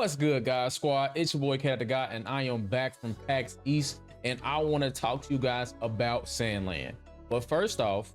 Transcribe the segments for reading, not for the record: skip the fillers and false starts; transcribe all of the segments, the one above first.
What's good, guys? Squad, it's your boy KDotDaGawd, and I am back from PAX East, and I want to talk to you guys about Sandland. But first off,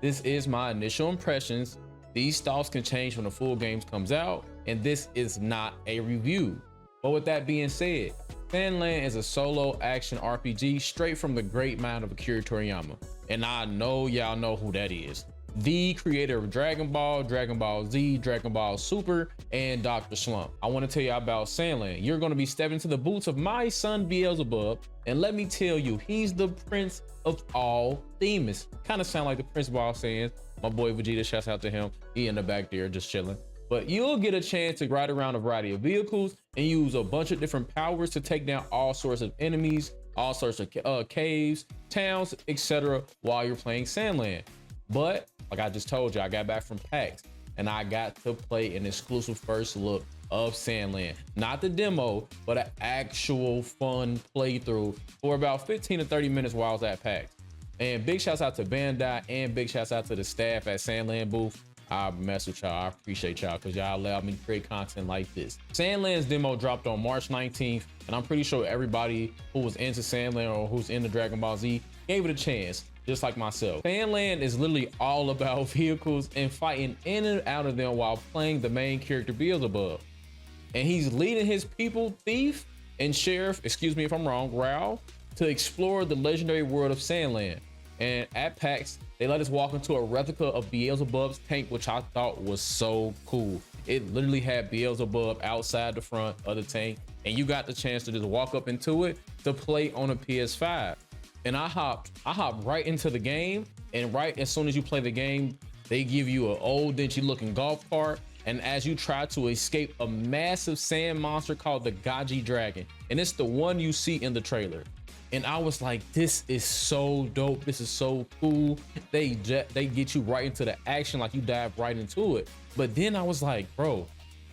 this is my initial impressions. These thoughts can change when the full game comes out, and this is not a review. But with that being said, Sandland is a solo action RPG straight from the great mind of Akira Toriyama, and I know y'all know who that is. The creator of Dragon Ball, Dragon Ball Z, Dragon Ball Super, and Dr. Slump. I want to tell you about Sandland. You're going to be stepping into the boots of my son Beelzebub, and let me tell you, he's the prince of all demons. Kind of sound like the Prince Ball saying. My boy Vegeta, shouts out to him. He in the back there just chilling. But you'll get a chance to ride around a variety of vehicles and use a bunch of different powers to take down all sorts of enemies, all sorts of caves, towns, etc. while you're playing Sandland. But like I just told you, I got back from PAX and I got to play an exclusive first look of Sandland. Not the demo, but an actual fun playthrough for about 15 to 30 minutes while I was at PAX. And big shouts out to Bandai and big shouts out to the staff at Sandland booth. I mess with y'all. I appreciate y'all because y'all allowed me to create content like this. Sandland's demo dropped on March 19th, and I'm pretty sure everybody who was into Sandland or who's into Dragon Ball Z gave it a chance, just like myself. Sandland is literally all about vehicles and fighting in and out of them while playing the main character Beelzebub. And he's leading his people, Thief and Sheriff, excuse me if I'm wrong, Rao, to explore the legendary world of Sandland. And at PAX, they let us walk into a replica of Beelzebub's tank, which I thought was so cool. It literally had Beelzebub outside the front of the tank, and you got the chance to just walk up into it to play on a PS5. And I hopped right into the game, and right as soon as you play the game, they give you an old dingy looking golf cart, and as you try to escape a massive sand monster called the Gaji Dragon, and it's the one you see in the trailer. And I was like, this is so dope. This is so cool. They get you right into the action, like you dive right into it. But then I was like, bro,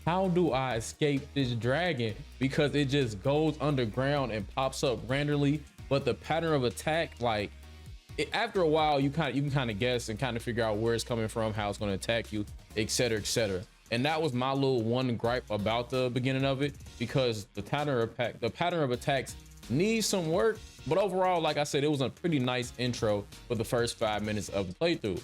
how do I escape this dragon? Because it just goes underground and pops up randomly. But the pattern of attack, like after a while, you can kind of guess and kind of figure out where it's coming from, how it's going to attack you, etc., etc. And that was my little one gripe about the beginning of it, because the pattern of attacks needs some work. But overall, like I said, it was a pretty nice intro for the first 5 minutes of the playthrough.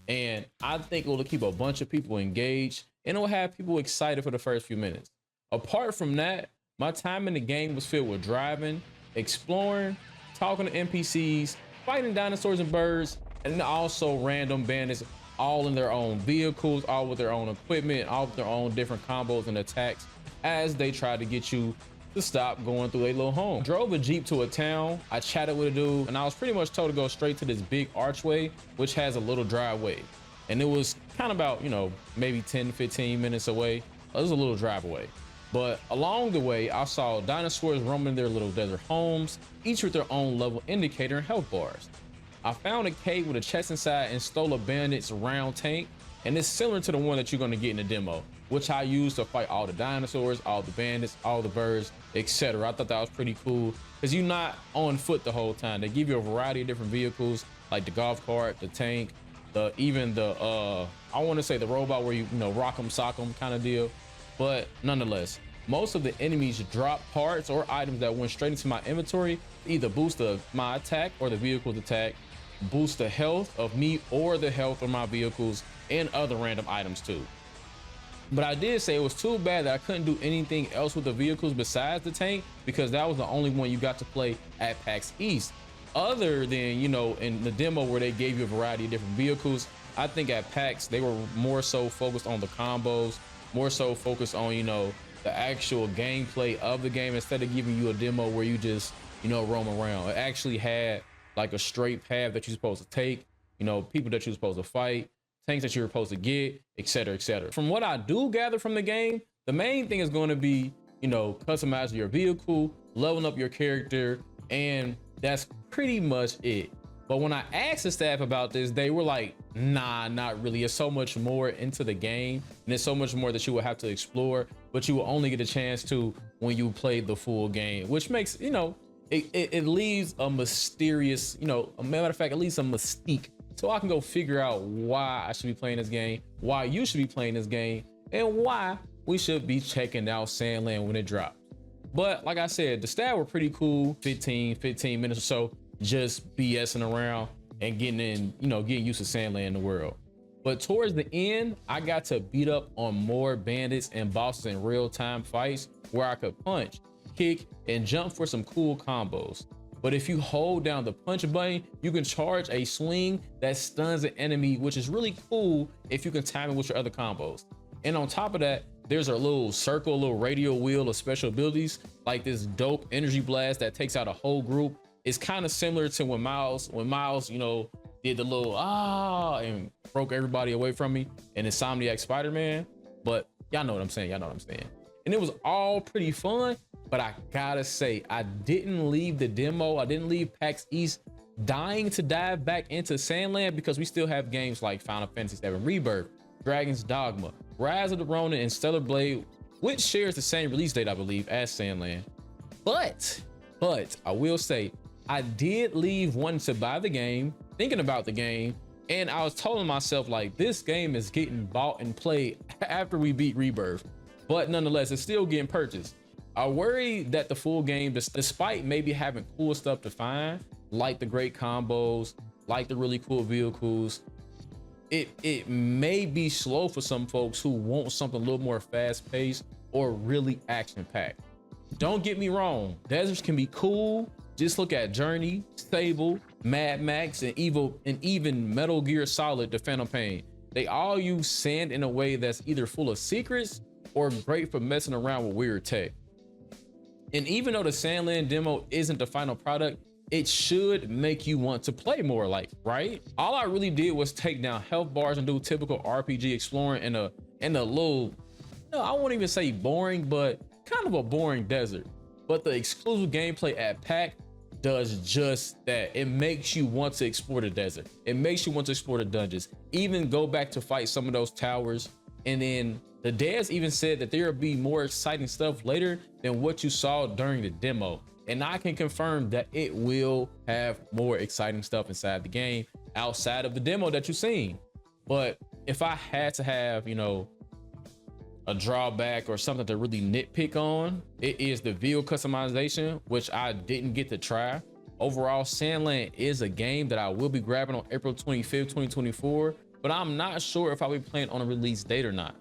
And I think it will keep a bunch of people engaged, and it will have people excited for the first few minutes. Apart from that, my time in the game was filled with driving, exploring, talking to NPCs, fighting dinosaurs and birds, and also random bandits, all in their own vehicles, all with their own equipment, all with their own different combos and attacks as they try to get you to stop going through a little home. Drove a Jeep to a town. I chatted with a dude, and I was pretty much told to go straight to this big archway, which has a little driveway. And it was kind of about, you know, maybe 10, 15 minutes away. It was a little drive away. But along the way, I saw dinosaurs roaming their little desert homes, each with their own level indicator and health bars. I found a cave with a chest inside and stole a bandit's round tank, and it's similar to the one that you're going to get in the demo, which I used to fight all the dinosaurs, all the bandits, all the birds, etc. I thought that was pretty cool because you're not on foot the whole time. They give you a variety of different vehicles, like the golf cart, the tank, even the I want to say the robot where you know rock 'em sock 'em kind of deal. But nonetheless, most of the enemies drop parts or items that went straight into my inventory, either boost my attack or the vehicle's attack, boost the health of me or the health of my vehicles, and other random items too. But I did say it was too bad that I couldn't do anything else with the vehicles besides the tank, because that was the only one you got to play at PAX East. Other than, you know, in the demo where they gave you a variety of different vehicles, I think at PAX they were more so focused on the combos, more so focused on, you know, the actual gameplay of the game, instead of giving you a demo where you just, you know, roam around. It actually had like a straight path that you're supposed to take, you know, people that you're supposed to fight, tanks that you're supposed to get, etc., etc. From what I do gather from the game, the main thing is going to be, you know, customizing your vehicle, leveling up your character, and that's pretty much it. But when I asked the staff about this, they were like, nah, not really. It's so much more into the game, and there's so much more that you will have to explore, but you will only get a chance to when you play the full game, which makes, you know, it leaves a mysterious, you know, a matter of fact, it leaves a mystique. So I can go figure out why I should be playing this game, why you should be playing this game, and why we should be checking out Sandland when it drops. But like I said, the stats were pretty cool. 15 minutes or so, just BSing around and getting in, getting used to Sandland in the world. But towards the end, I got to beat up on more bandits and bosses in real-time fights where I could punch, kick, and jump for some cool combos. But if you hold down the punch button, you can charge a swing that stuns an enemy, which is really cool if you can time it with your other combos. And on top of that, there's a little circle, a little radio wheel of special abilities, like this dope energy blast that takes out a whole group. It's kind of similar to when Miles, did the little and broke everybody away from me in Insomniac Spider-Man. But y'all know what I'm saying. And it was all pretty fun, but I gotta say, I didn't leave the demo. I didn't leave PAX East dying to dive back into Sandland because we still have games like Final Fantasy VII Rebirth, Dragon's Dogma, Rise of the Ronin, and Stellar Blade, which shares the same release date, I believe, as Sandland. But I will say, I did leave wanting to buy the game, thinking about the game, and I was telling myself, like, this game is getting bought and played after we beat Rebirth, but nonetheless, it's still getting purchased. I worry that the full game, despite maybe having cool stuff to find, like the great combos, like the really cool vehicles, it may be slow for some folks who want something a little more fast-paced or really action-packed. Don't get me wrong, deserts can be cool. Just look at Journey, Sable, Mad Max, and even Metal Gear Solid: The Phantom Pain. They all use sand in a way that's either full of secrets or great for messing around with weird tech. And even though the Sandland demo isn't the final product, it should make you want to play more, like, right? All I really did was take down health bars and do typical RPG exploring in a little, I won't even say boring, but kind of a boring desert. But the exclusive gameplay at PAX does just that. It makes you want to explore the desert. It makes you want to explore the dungeons, even go back to fight some of those towers. And then the devs even said that there will be more exciting stuff later than what you saw during the demo. And I can confirm that it will have more exciting stuff inside the game outside of the demo that you've seen. But if I had to have, a drawback or something to really nitpick on, it is the vehicle customization, which I didn't get to try. Overall, Sandland is a game that I will be grabbing on April 25th, 2024, but I'm not sure if I'll be playing on a release date or not.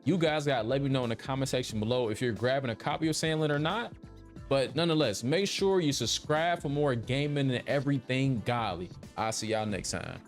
You guys gotta let me know in the comment section below if you're grabbing a copy of Sandland or not. But nonetheless, make sure you subscribe for more gaming and everything godly. I'll see y'all next time.